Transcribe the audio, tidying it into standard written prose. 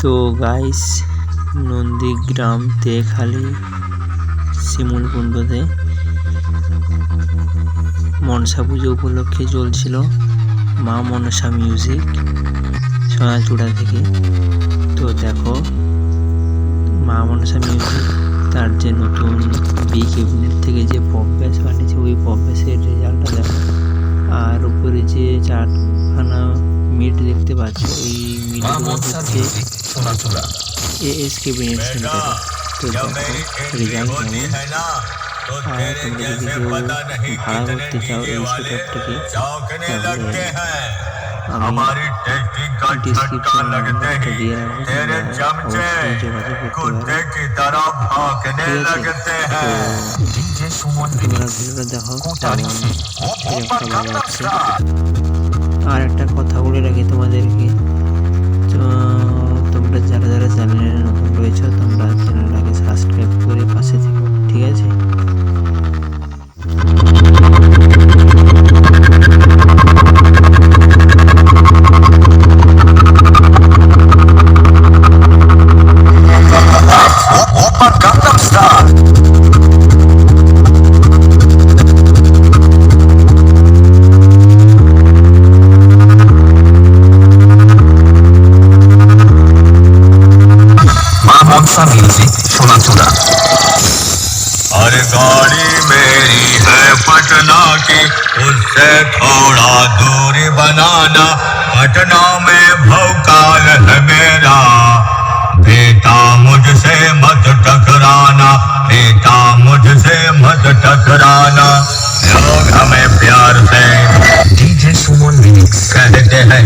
তো গাইস, নন্দীগ্রাম তেখালি শিমুলকুণ্ডতে মনসা পুজো উপলক্ষে চলছিল মা মনসা মিউজিক সোনাচূড়া থেকে। তো দেখো মা মনসা মিউজিক তার যে নতুন বি ক্যাবিনেট থেকে যে পপ ব্যাস বানিয়েছে ওই পপ ব্যাসের রেজাল্টটা দেখো। আর উপরে যে চারখানা মিট দেখতে পাচ্ছ ওই মিটগুলো হচ্ছে এএস ক্যাবিনেট সেন্টার। তো দেখো রেজাল্ট কেমন। আর তোমরা যদি কেউ ভাড়া করতে চাও এই সেটআপটিকে তাহলে আমি ডিসক্রিপশন নাম্বারটা দিয়ে রাখবো, তোমরা অবশ্যই যোগাযোগ করতে পারো। ঠিক আছে, তো তোমরা ভিডিওটা দেখো কেমন একটা বাজাচ্ছে। আর একটা কথা বলে রাখি তোমাদেরকে, তো তোমরা যারা যারা চ্যানেলে নতুন রয়েছে তোমরা চ্যানেলটাকে সাবস্ক্রাইব করে পাশে থেকো। ঠিক আছে। म्यूजिक सोनाचूड़ा। अरे गाड़ी मेरी है पटना की, उससे थोड़ा दूरी बनाना। पटना में भौकाल है मेरा, बेटा मुझसे मत टकराना, बेटा मुझसे मत टकराना। लोग हमें प्यार से डीजे सुमन मिक्स कहते हैं।